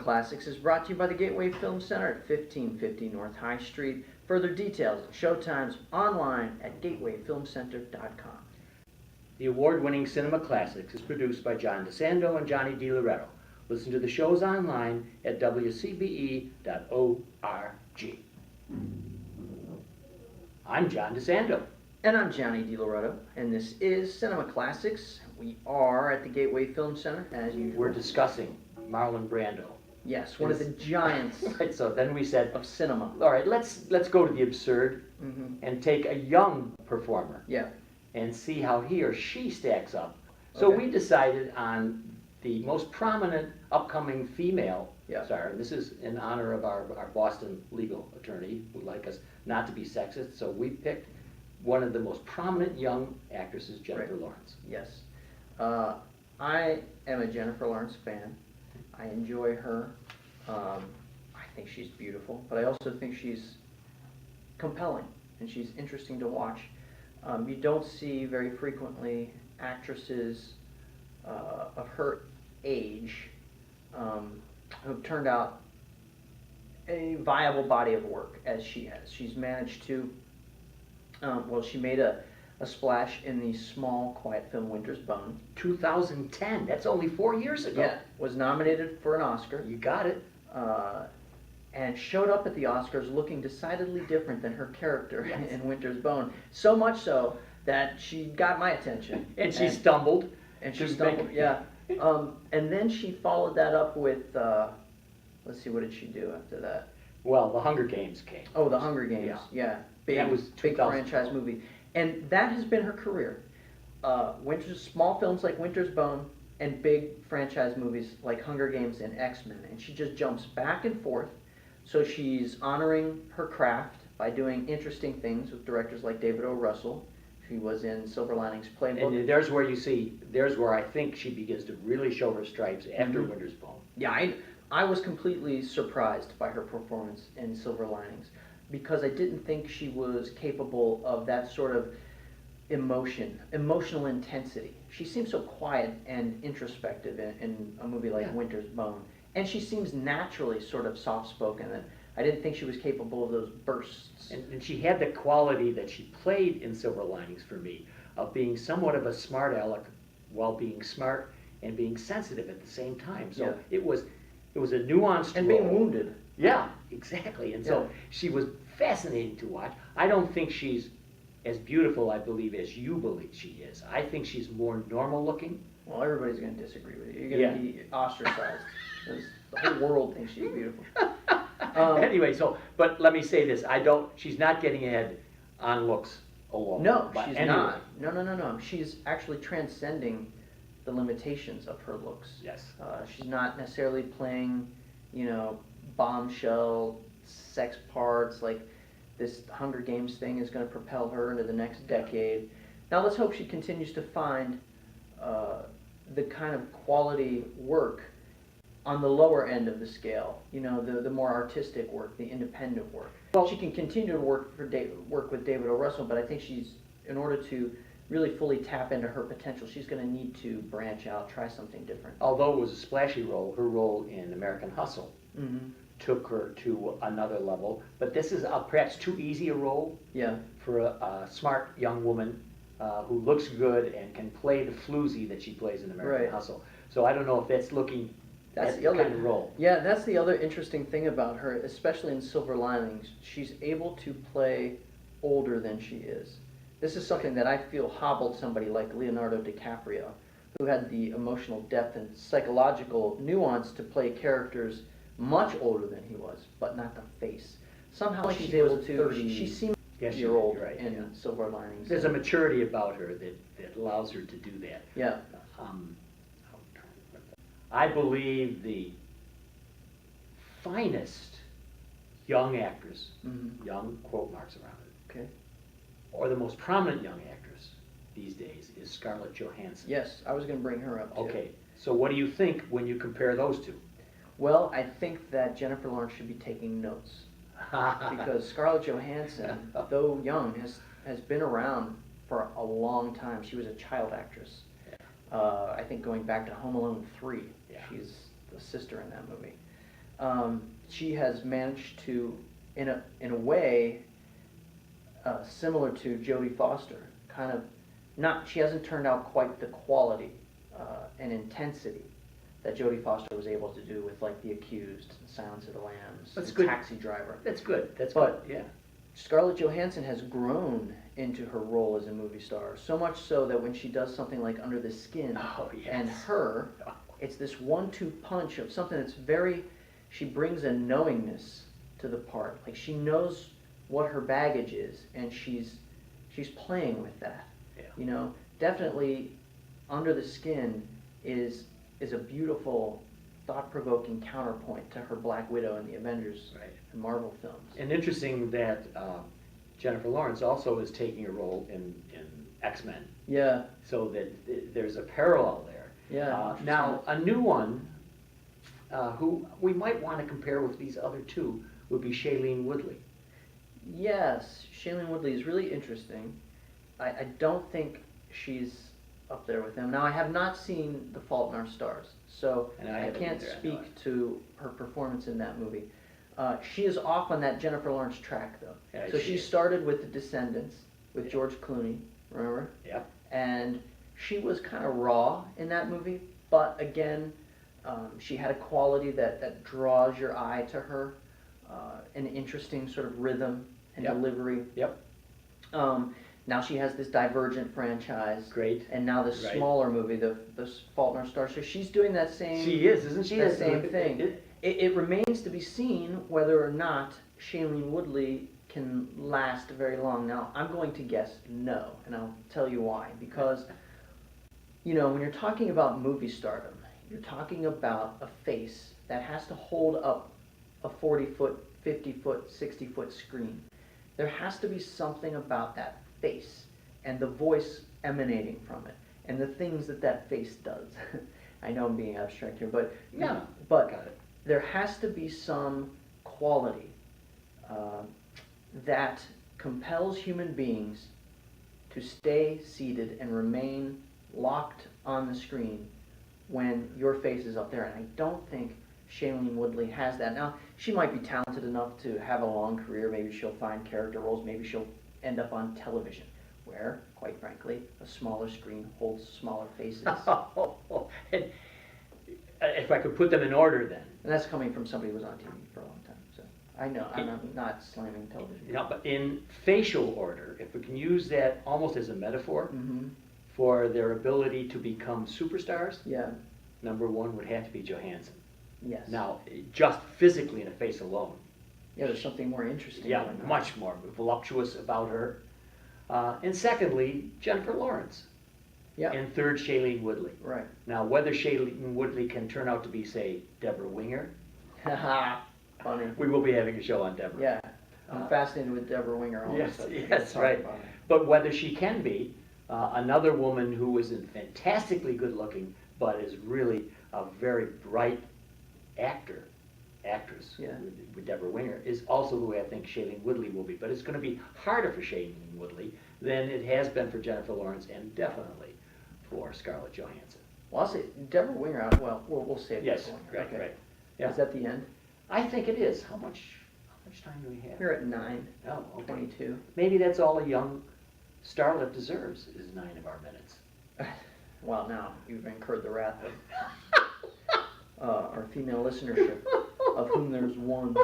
Classics is brought to you by the Gateway Film Center at 1550 North High Street. Further details and showtimes online at gatewayfilmcenter.com. The award-winning Cinema Classics is produced by John DeSando and Johnny DiLoretto. Listen to the shows online at WCBE.org. I'm John DeSando. And I'm Johnny DiLoretto, and this is Cinema Classics. We are at the Gateway Film Center, as usual. We're discussing Marlon Brando. Yes, one of the giants Right, so then we said, of cinema. all right, let's go to the absurd and take a young performer Yeah. and see how he or she stacks up. So Okay. we decided on the most prominent upcoming female star. And this is in honor of our Boston legal attorney who would like us not to be sexist. So we picked one of the most prominent young actresses, Jennifer Lawrence. Yes. I am a Jennifer Lawrence fan. I enjoy her. I think she's beautiful, but I also think she's compelling and she's interesting to watch. You don't see very frequently actresses of her age who've turned out a viable body of work as she has. She's managed to, well, she made a splash in the small, quiet film Winter's Bone. 2010, that's only 4 years ago. Yeah, was nominated for an Oscar. You got it. And showed up at the Oscars looking decidedly different than her character Yes. in Winter's Bone. So much so that she got my attention. And she stumbled. And she stumbled, yeah. And then she followed that up with, let's see, what did she do after that? Well, The Hunger Games came. Oh, The Hunger Games, yeah. Big, That was big 2012. franchise movie. And that has been her career. Small films like Winter's Bone and big franchise movies like Hunger Games and X-Men. And she just jumps back and forth. So she's honoring her craft by doing interesting things with directors like David O. Russell. She was in Silver Linings Playbook. And there's where I think she begins to really show her stripes after Winter's Bone. Yeah, I was completely surprised by her performance in Silver Linings because I didn't think she was capable of that sort of emotional intensity. She seems so quiet and introspective in a movie like Winter's Bone. And she seems naturally sort of soft-spoken. And I didn't think she was capable of those bursts. And she had the quality that she played in Silver Linings for me, of being somewhat of a smart aleck while being smart and being sensitive at the same time. So it was a nuanced and role. being wounded. Yeah, exactly. And so she was fascinating to watch. I don't think she's as beautiful, I believe, as you believe she is. I think she's more normal looking. Well, everybody's going to disagree with you. You're going to be ostracized. The whole world thinks she's beautiful. Anyway, but let me say this: she's not getting ahead on looks alone. No, she's not. No. She's actually transcending the limitations of her looks. Yes. She's not necessarily playing, bombshell sex parts like this Hunger Games thing is going to propel her into the next decade. Now let's hope she continues to find the kind of quality work on the lower end of the scale, the more artistic work, the independent work. Well, she can continue to work with David O. Russell, but I think in order to really fully tap into her potential, she's going to need to branch out, try something different. Although it was a splashy role, her role in American Hustle took her to another level. But this is perhaps too easy a role for a smart young woman who looks good and can play the floozy that she plays in American Hustle. So I don't know if that's looking... That's the other kind of role. Yeah, that's the other interesting thing about her, especially in Silver Linings. She's able to play older than she is. This is something that I feel hobbled somebody like Leonardo DiCaprio, who had the emotional depth and psychological nuance to play characters much older than he was, but not the face. Somehow she's able to. She seems year old in Silver Linings. There's a maturity about her that allows her to do that. Yeah. I believe the finest young actress, young quote marks around it, or the most prominent young actress these days is Scarlett Johansson. Yes, I was going to bring her up too. Okay, so what do you think when you compare those two? Well, I think that Jennifer Lawrence should be taking notes because Scarlett Johansson, though young, has been around for a long time. She was a child actress. I think going back to Home Alone 3, she's the sister in that movie. She has managed to, in a way, similar to Jodie Foster, kind of not. She hasn't turned out quite the quality and intensity that Jodie Foster was able to do with like The Accused, Silence of the Lambs, That's and good. Taxi Driver. That's good. That's But good. Yeah. Scarlett Johansson has grown into her role as a movie star, so much so that when she does something like Under the Skin Oh, yes. and Her, it's this 1-2 punch of something that's very, she brings a knowingness to the part. Like she knows what her baggage is, and she's playing with that. Yeah. You know, definitely Under the Skin is a beautiful, thought-provoking counterpoint to her Black Widow in the Avengers Right. and Marvel films. And interesting that Jennifer Lawrence also is taking a role in X-Men, Yeah, so that there's a parallel there. yeah. Now, a new one who we might want to compare with these other two would be Shailene Woodley. Yes, Shailene Woodley is really interesting. I don't think she's up there with them. Now, I have not seen The Fault in Our Stars, so And I I haven't can't either, I know speak it. to her performance in that movie. She is off on that Jennifer Lawrence track, though. Yeah, So she she is. started with The Descendants, with Yeah. George Clooney, remember? Yep. And she was kind of raw in that movie, but again, she had a quality that draws your eye to her, an interesting sort of rhythm and Yep. delivery. Yep. Now she has this Divergent franchise. Great. And now this Right. smaller movie, the Fault in Our Stars. So she's doing that same. She is, isn't she? That That's same the- thing. It remains to be seen whether or not Shailene Woodley can last very long. Now, I'm going to guess no, and I'll tell you why. Because, you know, when you're talking about movie stardom, you're talking about a face that has to hold up a 40-foot, 50-foot, 60-foot screen. There has to be something about that face and the voice emanating from it and the things that that face does. I know I'm being abstract here, but No, but got it. there has to be some quality that compels human beings to stay seated and remain locked on the screen when your face is up there. And I don't think Shailene Woodley has that. Now, she might be talented enough to have a long career. Maybe she'll find character roles. Maybe she'll end up on television, where, quite frankly, a smaller screen holds smaller faces. And if I could put them in order then. And that's coming from somebody who was on TV for a long time. So I know, I'm not slamming television. Yeah, but in facial order, if we can use that almost as a metaphor Mm-hmm. for their ability to become superstars, Yeah. number one would have to be Johansson. Yes. Now, just physically in a face alone, Yeah, there's something more interesting. yeah, going on. much more voluptuous about her. And secondly, Jennifer Lawrence. Yeah. And third, Shailene Woodley. Right. Now, whether Shailene Woodley can turn out to be, say, Deborah Winger, Haha. Funny. we will be having a show on Deborah. Yeah. I'm fascinated with Deborah Winger. All of a Yes, sudden. yes, Let's talk right. about it. But whether she can be another woman who isn't fantastically good looking, but is really a very bright actress Yeah. with Deborah Winger, is also who I think Shailene Woodley will be. But it's going to be harder for Shailene Woodley than it has been for Jennifer Lawrence and definitely for Scarlett Johansson. Well, I'll say Deborah Winger. Well, we'll save Yes, that one. right, Okay. right. Yeah. Is that the end? I think it is. How much time do we have? We're at 9. Oh, okay. 22. Maybe that's all a young starlet deserves, is 9 of our minutes. Well, now you've incurred the wrath of our female listenership, of whom there's one.